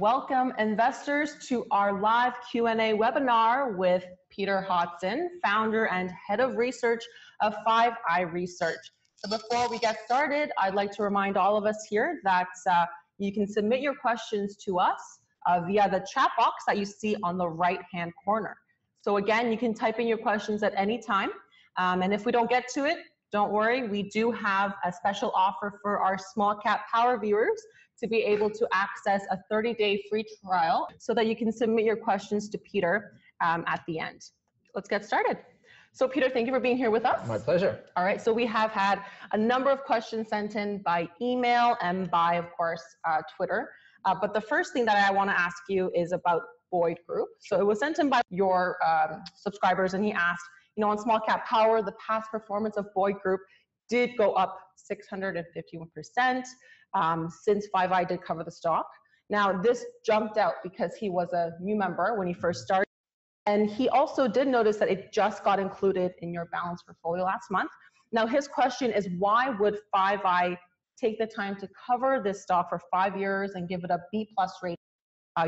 welcome investors to our live Q&A webinar with Peter Hodson, founder and head of research of 5i Research. So before we get started, I'd like to remind all of us here that you can submit your questions to us via the chat box that you see on the right-hand corner. So again, you can type in your questions at any time. And if we don't get to it, don't worry, we do have a special offer for our SmallCapPower viewers to be able to access a 30-day free trial so that you can submit your questions to Peter at the end. Let's get started. So Peter, thank you for being here with us. My pleasure. All right, so we have had a number of questions sent in by email and by, of course, Twitter. But the first thing that I want to ask you is about Boyd Group. So it was sent in by your subscribers, and he asked, on SmallCapPower, the past performance of Boyd Group did go up 651% since 5i did cover the stock. Now, this jumped out because he was a new member when he first started. And he also did notice that it just got included in your balanced portfolio last month. Now, his question is, why would 5i take the time to cover this stock for 5 years and give it a B+ rate,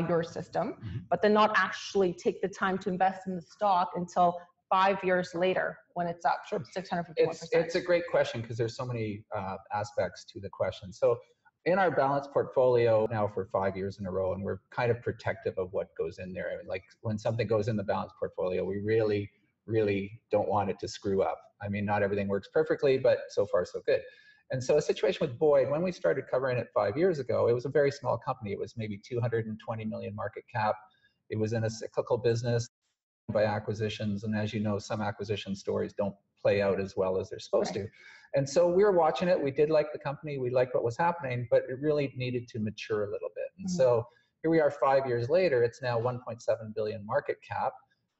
your system, but then not actually take the time to invest in the stock until 5 years later when it's up 651%? It's a great question because there's so many aspects to the question. So in our balanced portfolio now for 5 years in a row, and we're kind of protective of what goes in there. I mean, like when something goes in the balanced portfolio, we really, really don't want it to screw up. I mean, not everything works perfectly, but so far so good. And so a situation with Boyd, when we started covering it 5 years ago, it was a very small company. It was maybe 220 million market cap. It was in a cyclical business by acquisitions. And as you know, some acquisition stories don't play out as well as they're supposed to. And so we were watching it. We did like the company. We liked what was happening, but it really needed to mature a little bit. And so here we are 5 years later. It's now 1.7 billion market cap.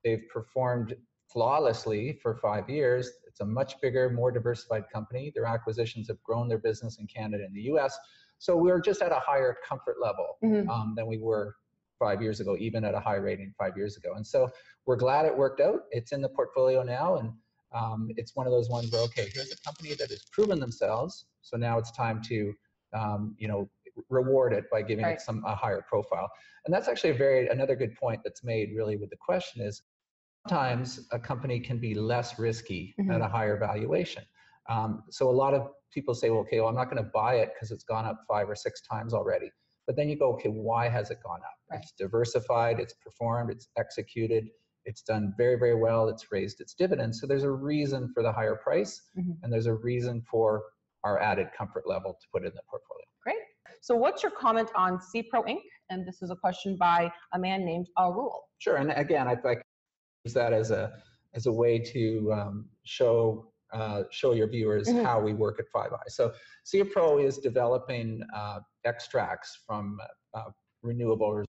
They've performed flawlessly for 5 years. It's a much bigger, more diversified company. Their acquisitions have grown their business in Canada and the US. So we're just at a higher comfort level than we were 5 years ago, even at a high rating 5 years ago. And so we're glad it worked out. It's in the portfolio now. And it's one of those ones where, okay, here's a company that has proven themselves. So now it's time to, reward it by giving it a higher profile. And that's actually another good point that's made really with the question is, sometimes a company can be less risky at a higher valuation. So a lot of people say, well, okay, well, I'm not going to buy it because it's gone up 5 or 6 times already. But then you go, okay, why has it gone up? It's diversified, it's performed, it's executed, it's done very, very well, it's raised its dividends. So there's a reason for the higher price, and there's a reason for our added comfort level to put it in the portfolio. Great. So what's your comment on CPRO Inc? And this is a question by a man named Arul. Sure, and again, I'd like use that as a way to show your viewers how we work at 5i. So CPRO is developing extracts from renewable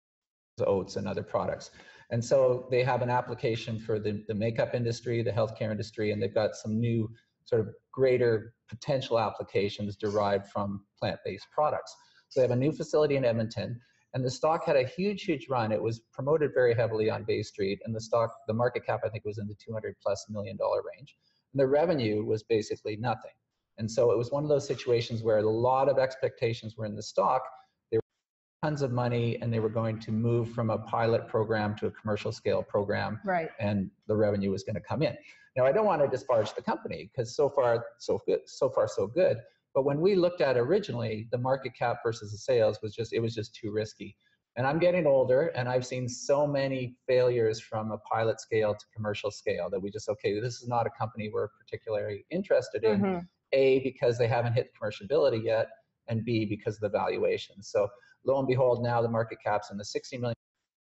oats and other products. And so they have an application for the makeup industry, the healthcare industry, and they've got some new sort of greater potential applications derived from plant-based products. So they have a new facility in Edmonton. And the stock had a huge, huge run. It was promoted very heavily on Bay Street, and the market cap, I think, was in the $200+ million range. And the revenue was basically nothing. And so it was one of those situations where a lot of expectations were in the stock. There were tons of money, and they were going to move from a pilot program to a commercial scale program, and the revenue was going to come in. Now, I don't want to disparage the company because so far so good. But when we looked at originally, the market cap versus the sales was just too risky. And I'm getting older, and I've seen so many failures from a pilot scale to commercial scale that we just, okay, this is not a company we're particularly interested in. A, because they haven't hit commerciality yet, and B, because of the valuation. So lo and behold, now the market cap's in the 60 million,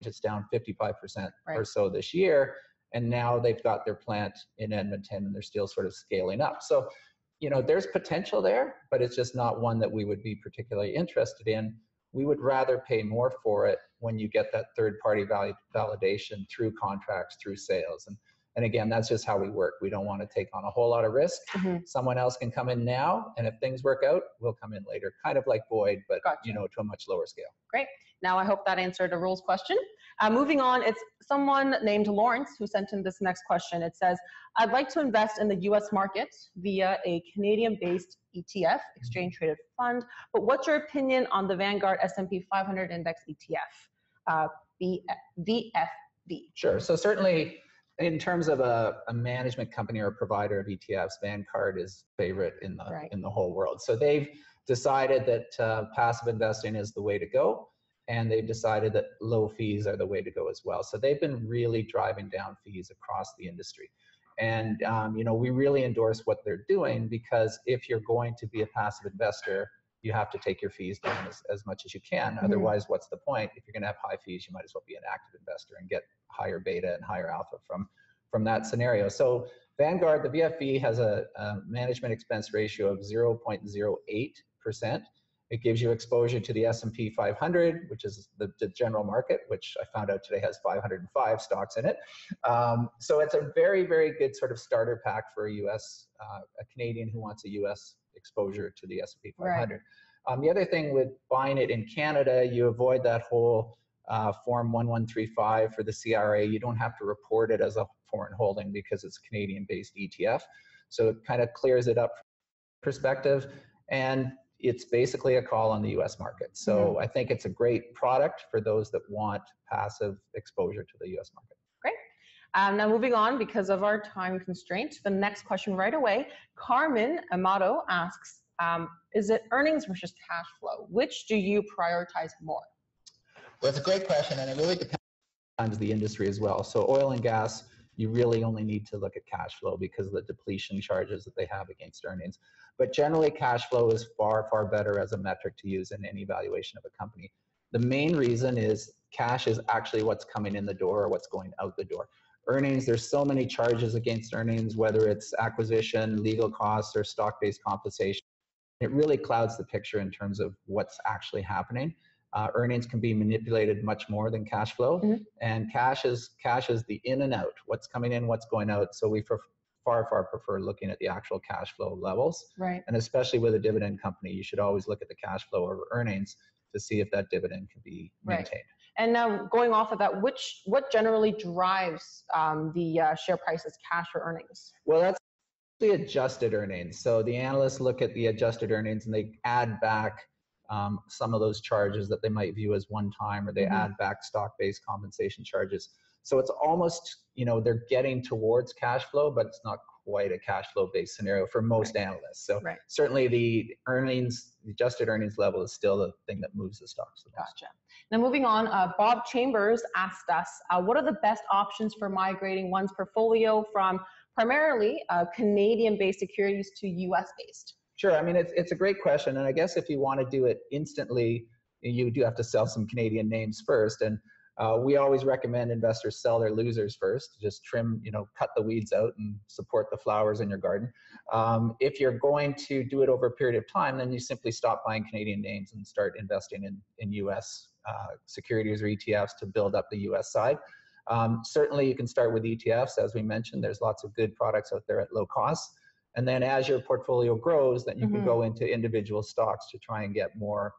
it's down 55% or so this year. And now they've got their plant in Edmonton, and they're still sort of scaling up. So there's potential there, but it's just not one that we would be particularly interested in. We would rather pay more for it when you get that third-party validation through contracts, through sales. And again, that's just how we work. We don't want to take on a whole lot of risk. Someone else can come in now, and if things work out, we'll come in later. Kind of like Boyd, but you know, to a much lower scale. Great. Now I hope that answered a rules question. Moving on, it's someone named Lawrence who sent in this next question. It says, I'd like to invest in the US market via a Canadian-based ETF, exchange traded fund, but what's your opinion on the Vanguard S&P 500 Index ETF, VFV? Sure. So certainly, in terms of a management company or a provider of ETFs, Vanguard is favorite in the whole world. So they've decided that passive investing is the way to go, and they've decided that low fees are the way to go as well. So they've been really driving down fees across the industry. And you know, we really endorse what they're doing, because if you're going to be a passive investor, you have to take your fees down as much as you can. Otherwise, what's the point? If you're going to have high fees, you might as well be an active investor and get higher beta and higher alpha from that scenario. So Vanguard, the VFV, has a management expense ratio of 0.08%. It gives you exposure to the S&P 500, which is the general market, which I found out today has 505 stocks in it. So it's a very, very good sort of starter pack for a Canadian who wants a US exposure to the S&P 500. The other thing with buying it in Canada, you avoid that whole Form 1135 for the CRA. You don't have to report it as a foreign holding because it's a Canadian-based ETF. So it kind of clears it up from perspective. And it's basically a call on the US market. So I think it's a great product for those that want passive exposure to the US market. Great. Now moving on, because of our time constraint, the next question right away. Carmen Amato asks, is it earnings versus cash flow? Which do you prioritize more? Well, it's a great question, and it really depends on the industry as well. So oil and gas, you really only need to look at cash flow because of the depletion charges that they have against earnings. But generally, cash flow is far, far better as a metric to use in any valuation of a company. The main reason is cash is actually what's coming in the door or what's going out the door. Earnings, there's so many charges against earnings, whether it's acquisition, legal costs, or stock-based compensation. It really clouds the picture in terms of what's actually happening. Earnings can be manipulated much more than cash flow, and cash is the in and out, what's coming in, what's going out. So we far prefer looking at the actual cash flow levels. And especially with a dividend company, you should always look at the cash flow over earnings to see if that dividend can be maintained. And now going off of that, what generally drives the share prices, cash or earnings? Well, that's the adjusted earnings. So the analysts look at the adjusted earnings and they add back some of those charges that they might view as one time, or they add back stock-based compensation charges. So it's almost, you know, they're getting towards cash flow, but it's not quite a cash flow based scenario for most analysts. So certainly the earnings, the adjusted earnings level is still the thing that moves the stocks the most. Gotcha. Now moving on, Bob Chambers asked us, what are the best options for migrating one's portfolio from primarily Canadian-based securities to US-based? Sure. I mean, it's a great question. And I guess if you want to do it instantly, you do have to sell some Canadian names first. And we always recommend investors sell their losers first. Just trim, you know, cut the weeds out and support the flowers in your garden. If you're going to do it over a period of time, then you simply stop buying Canadian names and start investing in US securities or ETFs to build up the US side. Certainly you can start with ETFs. As we mentioned, there's lots of good products out there at low cost. And then as your portfolio grows, then you can go into individual stocks to try and get more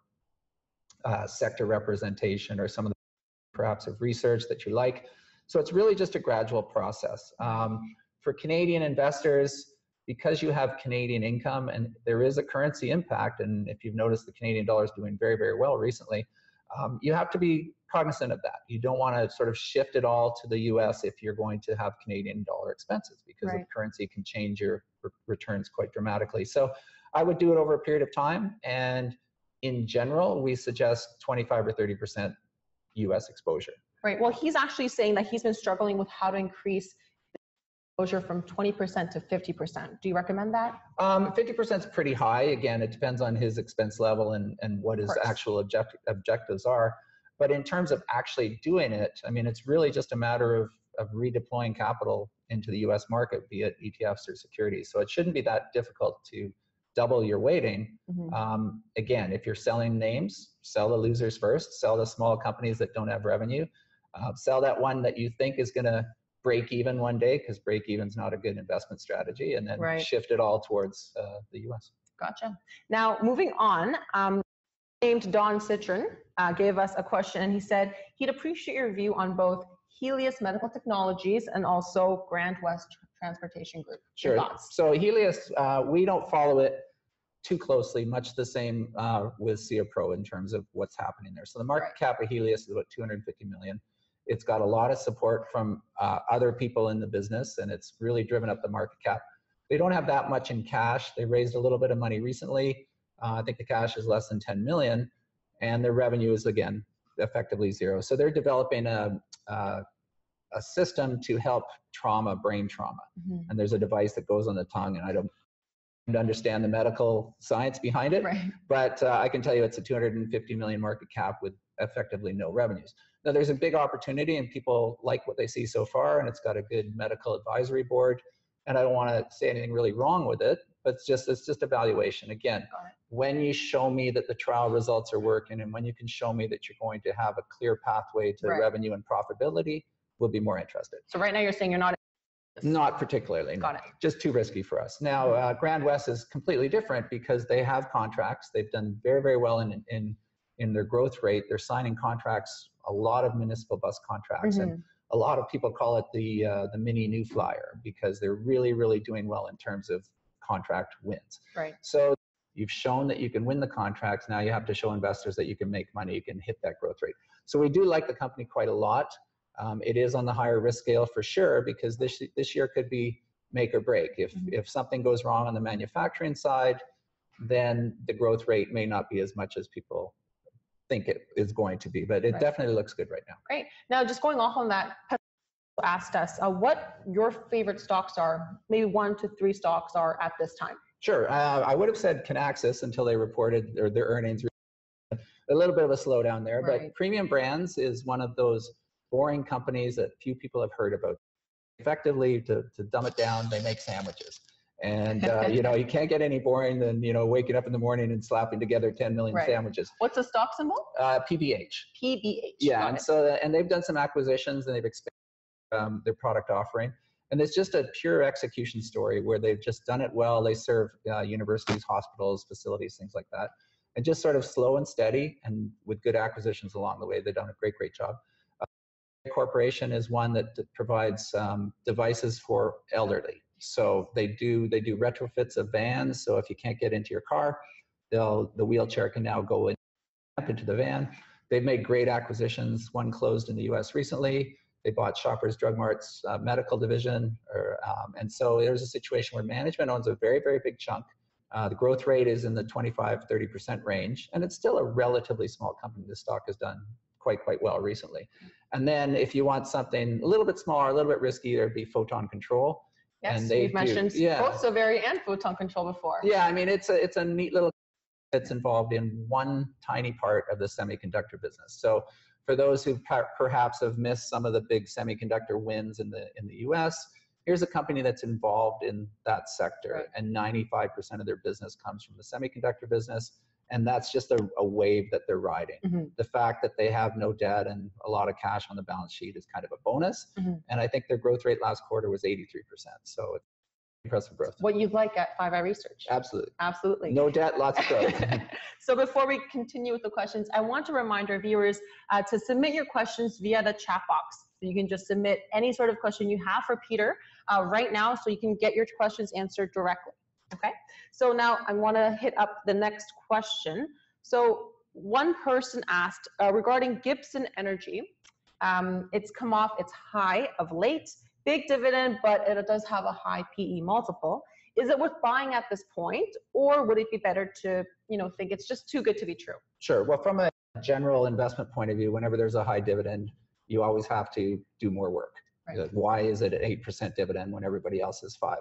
sector representation or some of the perhaps of research that you like. So it's really just a gradual process. For Canadian investors, because you have Canadian income and there is a currency impact, and if you've noticed the Canadian dollar is doing very, very well recently, you have to be cognizant of that. You don't want to sort of shift it all to the US if you're going to have Canadian dollar expenses, because the currency can change your returns quite dramatically. So I would do it over a period of time. And in general, we suggest 25 or 30% US exposure. Right. Well, he's actually saying that he's been struggling with how to increase exposure from 20% to 50%. Do you recommend that? 50% is pretty high. Again, it depends on his expense level and what his actual objectives are. But in terms of actually doing it, I mean, it's really just a matter of redeploying capital into the US market, be it ETFs or securities. So it shouldn't be that difficult to double your weighting. Again, if you're selling names, sell the losers first, sell the small companies that don't have revenue, sell that one that you think is going to break even one day, because break even is not a good investment strategy, and then shift it all towards the US. Gotcha. Now, moving on, named Don Citron gave us a question, and he said he'd appreciate your view on both Helios Medical Technologies and also Grand West Transportation Group. Sure. So Helios, we don't follow it too closely, much the same with SIA Pro in terms of what's happening there. So the market cap of Helios is about 250 million. It's got a lot of support from other people in the business, and it's really driven up the market cap. They don't have that much in cash. They raised a little bit of money recently. I think the cash is less than 10 million, and their revenue is, again, effectively zero. So they're developing a system to help brain trauma. And there's a device that goes on the tongue, and I don't understand the medical science behind it, but I can tell you it's a 250 million market cap with effectively no revenues. Now, there's a big opportunity, and people like what they see so far, and it's got a good medical advisory board, and I don't want to say anything really wrong with it, but it's just a valuation. Again, when you show me that the trial results are working, and when you can show me that you're going to have a clear pathway to revenue and profitability, we'll be more interested. So right now you're saying you're not? Not particularly. Got it. Just too risky for us. Now, Grand West is completely different because they have contracts. They've done very, very well in their growth rate. They're signing contracts, a lot of municipal bus contracts, and a lot of people call it the mini New Flyer because they're really, really doing well in terms of contract wins. So you've shown that you can win the contracts. Now you have to show investors that you can make money, you can hit that growth rate. So we do like the company quite a lot. It is on the higher risk scale for sure, because this year could be make or break. If something goes wrong on the manufacturing side, then the growth rate may not be as much as people think it is going to be, but it definitely looks good right now. Great. Now, just going off on that, asked us what your favorite stocks are, maybe 1 to 3 stocks are at this time. Sure. I would have said Kinaxis until they reported their earnings. A little bit of a slowdown there, but Premium Brands is one of those boring companies that few people have heard about. Effectively, to dumb it down, they make sandwiches. And, you can't get any boring than, waking up in the morning and slapping together 10 million sandwiches. What's the stock symbol? PBH. PBH. Yeah, and they've done some acquisitions, and they've expanded their product offering. And it's just a pure execution story where they've just done it well. They serve universities, hospitals, facilities, things like that. And just sort of slow and steady, and with good acquisitions along the way. They've done a great, great job. Corporation is one that provides devices for elderly. So they do retrofits of vans. So if you can't get into your car, the wheelchair can now go into the van. They've made great acquisitions. One closed in the US recently. They bought Shoppers Drug Mart's medical division. And so there's a situation where management owns a very, very big chunk. The growth rate is in the 25-30% range, and it's still a relatively small company. The stock has done quite well recently. And then if you want something a little bit smaller, a little bit risky, there'd be Photon Control. Yes, and you've mentioned both Savary and Photon Control before. Yeah, I mean, it's a neat little that's involved in one tiny part of the semiconductor business. So for those who perhaps have missed some of the big semiconductor wins in the US, here's a company that's involved in that sector, and 95% of their business comes from the semiconductor business. And that's just a wave that they're riding. The fact that they have no debt and a lot of cash on the balance sheet is kind of a bonus. And I think their growth rate last quarter was 83%. So it's impressive growth. What you'd like at 5i Research. Absolutely. Absolutely. No debt, lots of growth. So before we continue with the questions, I want to remind our viewers to submit your questions via the chat box. So you can just submit any sort of question you have for Peter right now, so you can get your questions answered directly. Okay, so now I want to hit up the next question. So one person asked regarding Gibson Energy, it's come off its high of late, big dividend, but it does have a high PE multiple. Is it worth buying at this point, or would it be better to, think it's just too good to be true? Sure. Well, from a general investment point of view, whenever there's a high dividend, you always have to do more work. Why is it an 8% dividend when everybody else is 5%?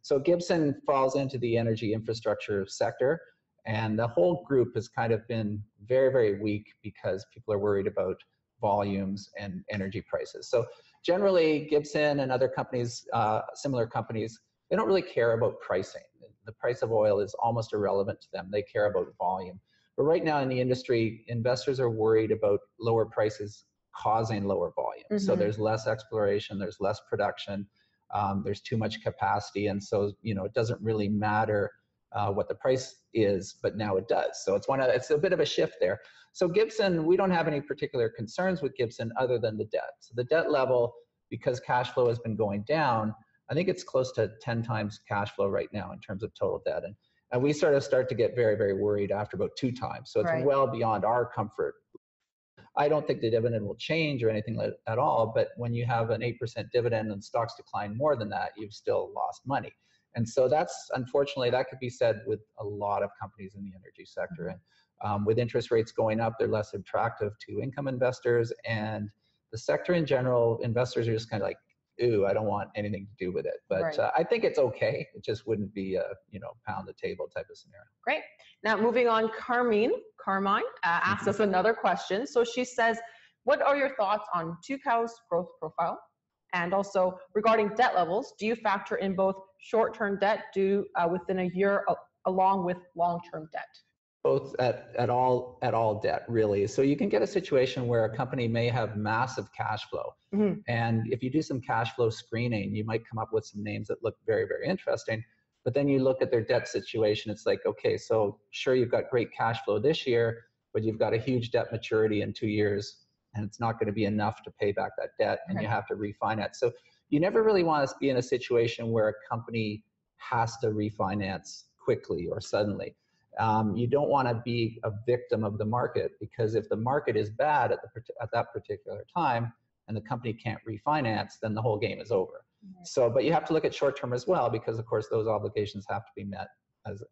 So Gibson falls into the energy infrastructure sector, and the whole group has kind of been very, very weak because people are worried about volumes and energy prices. So generally, Gibson and other companies, similar companies, they don't really care about pricing. The price of oil is almost irrelevant to them. They care about volume. But right now in the industry, investors are worried about lower prices causing lower volume. So there's less exploration, there's less production, there's too much capacity. And so, it doesn't really matter what the price is, but now it does. So it's a bit of a shift there. So Gibson, we don't have any particular concerns with Gibson other than the debt. So the debt level, because cash flow has been going down, I think it's close to 10 times cash flow right now in terms of total debt. And we sort of start to get very, very worried after about 2 times. So it's well beyond our comfort. I don't think the dividend will change or anything at all, but when you have an 8% dividend and stocks decline more than that, you've still lost money. And so that's, unfortunately, that could be said with a lot of companies in the energy sector. And with interest rates going up, they're less attractive to income investors. And the sector in general, investors are just kind of like, ooh, I don't want anything to do with it. But I think it's okay. It just wouldn't be a, pound the table type of scenario. Great. Now moving on, Carmine asked us another question. So she says, what are your thoughts on Tucows' growth profile? And also regarding debt levels, do you factor in both short-term debt due within a year along with long-term debt? Both at all debt, really. So you can get a situation where a company may have massive cash flow. And if you do some cash flow screening, you might come up with some names that look very, very interesting. But then you look at their debt situation, it's like, okay, so sure, you've got great cash flow this year, but you've got a huge debt maturity in 2 years, and it's not going to be enough to pay back that debt, and you have to refinance. So you never really want to be in a situation where a company has to refinance quickly or suddenly. You don't want to be a victim of the market, because if the market is bad at that particular time and the company can't refinance, then the whole game is over. So, but you have to look at short term as well, because of course those obligations have to be met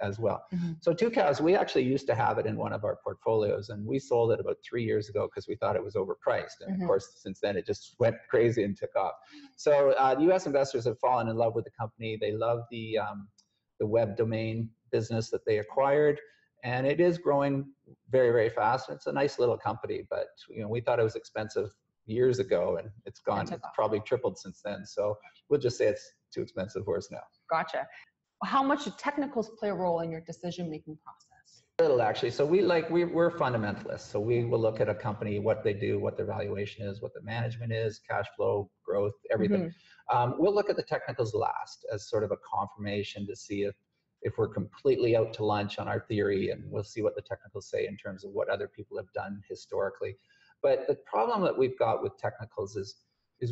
as well. So Tucows, we actually used to have it in one of our portfolios, and we sold it about 3 years ago because we thought it was overpriced. And of course, since then it just went crazy and took off. So U.S. investors have fallen in love with the company. They love the web domain business that they acquired, and it is growing very, very fast. It's a nice little company, but we thought it was expensive years ago, and it's probably tripled since then. So we'll just say it's too expensive for us now. Gotcha. How much do technicals play a role in your decision-making process? Little, actually. So we're fundamentalists. So we will look at a company, what they do, what their valuation is, what the management is, cash flow, growth, everything. We'll look at the technicals last as sort of a confirmation to see if we're completely out to lunch on our theory, and we'll see what the technicals say in terms of what other people have done historically. But the problem that we've got with technicals is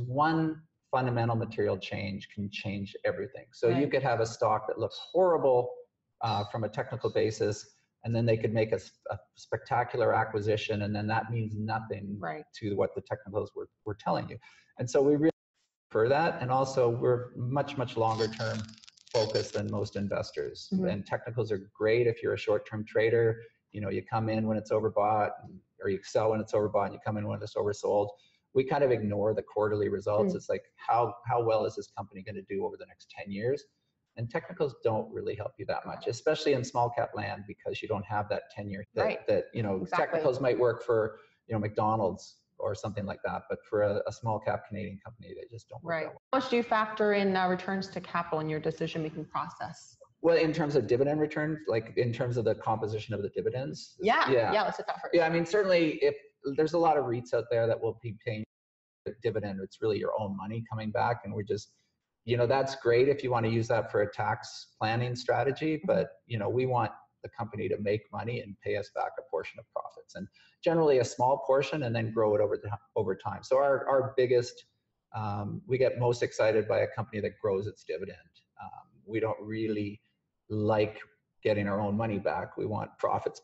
one fundamental material change can change everything. So you could have a stock that looks horrible from a technical basis, and then they could make a spectacular acquisition, and then that means nothing to what the technicals were telling you. And so we really prefer that, and also we're much, much longer term focused than most investors. And technicals are great if you're a short-term trader. You come in when it's overbought, or you sell when it's overbought, and you come in when it's oversold. We kind of ignore the quarterly results. It's like, how well is this company going to do over the next 10 years? And technicals don't really help you that much, especially in small cap land, because you don't have that 10-year technicals might work for McDonald's or something like that, but for a small cap Canadian company, they just don't work that well. How much do you factor in returns to capital in your decision-making process? Well, in terms of dividend returns, like in terms of the composition of the dividends? Yeah, let's hit that first. Yeah, I mean, certainly if there's a lot of REITs out there that will be paying a dividend, it's really your own money coming back. And we're just, that's great if you want to use that for a tax planning strategy, but, we want the company to make money and pay us back a portion of profits, and generally a small portion, and then grow it over time. So our biggest, we get most excited by a company that grows its dividend. We don't really like getting our own money back. We want profits.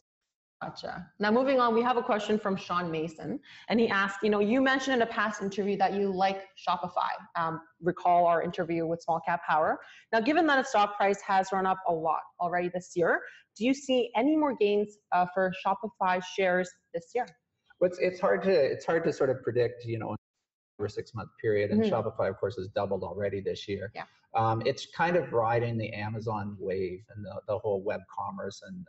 Gotcha. Now moving on, we have a question from Sean Mason, and he asked, you mentioned in a past interview that you like Shopify. Recall our interview with SmallCapPower. Now, given that its stock price has run up a lot already this year, do you see any more gains for Shopify shares this year? Well, it's hard to sort of predict, over a 6-month period, and Shopify, of course, has doubled already this year. It's kind of riding the Amazon wave and the whole web commerce and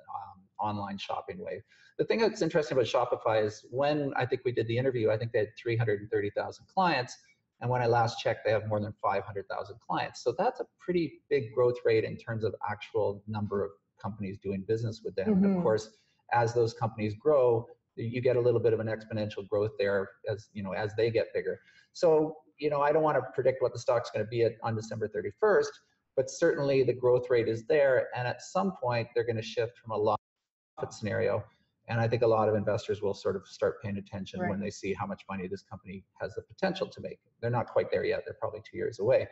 online shopping wave. The thing that's interesting about Shopify is when I think we did the interview, I think they had 330,000 clients. And when I last checked, they have more than 500,000 clients. So that's a pretty big growth rate in terms of actual number of companies doing business with them. And of course, as those companies grow, you get a little bit of an exponential growth there as, as they get bigger. So, I don't want to predict what the stock's going to be on December 31st, but certainly the growth rate is there. And at some point, they're going to shift from a loss profit scenario. And I think a lot of investors will sort of start paying attention when they see how much money this company has the potential to make. They're not quite there yet. They're probably 2 years away.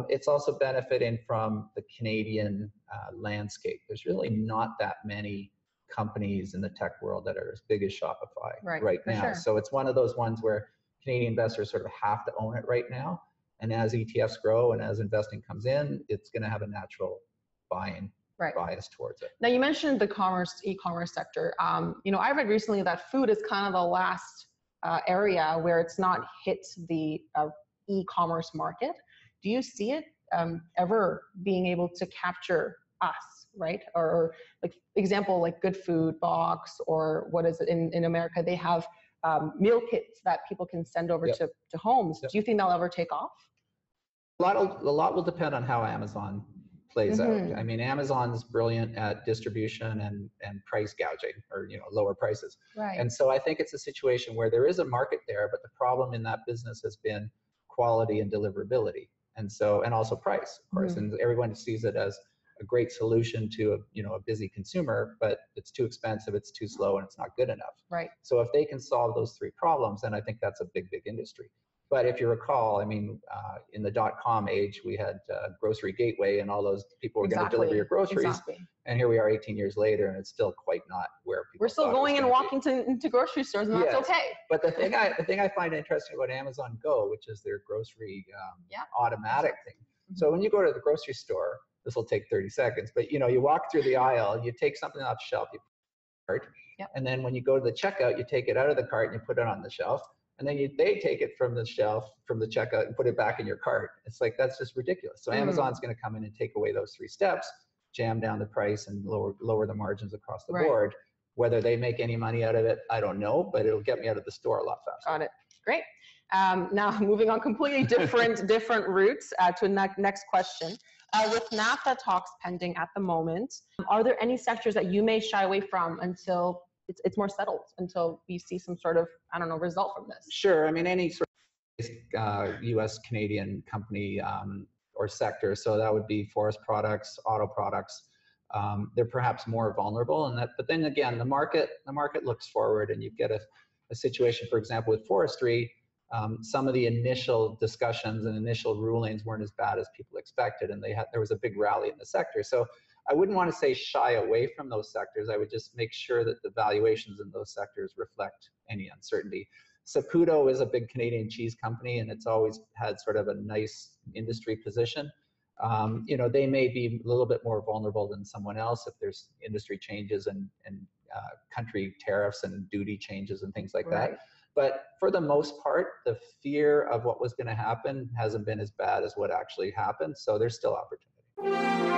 It's also benefiting from the Canadian landscape. There's really not that many companies in the tech world that are as big as Shopify right now. Sure. So it's one of those ones where Canadian investors sort of have to own it right now. And as ETFs grow and as investing comes in, it's going to have a natural buying bias towards it. Now you mentioned the e-commerce sector. I read recently that food is kind of the last area where it's not hit the e-commerce market. Do you see it ever being able to capture us, right? Or like example, like Good Food Box, or what is it in America? They have meal kits that people can send over to homes. Do you think they'll ever take off? A lot will depend on how Amazon plays out. I mean, Amazon's brilliant at distribution and price gouging, or lower prices. And so I think it's a situation where there is a market there, but the problem in that business has been quality and deliverability, and also price, of course. And everyone sees it as a great solution to a busy consumer, but it's too expensive, it's too slow, and it's not good enough. So if they can solve those three problems, then I think that's a big industry. But if you recall, I mean, in the .com age, we had Grocery Gateway, and all those people were going to deliver your groceries. And here we are 18 years later, and it's still quite not where people. We're still going and walking into grocery stores, and that's okay. But the thing I find interesting about Amazon Go, which is their grocery automatic thing. So when you go to the grocery store, this will take 30 seconds, but you walk through the aisle, you take something off the shelf, you put it in the cart, and then when you go to the checkout, you take it out of the cart and you put it on the shelf. And then they take it from the shelf, from the checkout, and put it back in your cart. It's like, that's just ridiculous. So Amazon's going to come in and take away those three steps, jam down the price, and lower the margins across the board. Whether they make any money out of it, I don't know, but it'll get me out of the store a lot faster. Got it. Great. Now moving on completely different routes to next question. With NAFTA talks pending at the moment, are there any sectors that you may shy away from until it's more settled, until we see some sort of, result from this? Sure. I mean, any sort of U.S. Canadian company or sector, so that would be forest products, auto products. They're perhaps more vulnerable in that, but then again, the market looks forward, and you get a situation, for example, with forestry. Some of the initial discussions and initial rulings weren't as bad as people expected, and there was a big rally in the sector. So I wouldn't want to say shy away from those sectors. I would just make sure that the valuations in those sectors reflect any uncertainty. Saputo is a big Canadian cheese company, and it's always had sort of a nice industry position. They may be a little bit more vulnerable than someone else if there's industry changes and country tariffs and duty changes and things like that. But for the most part, the fear of what was going to happen hasn't been as bad as what actually happened. So there's still opportunity.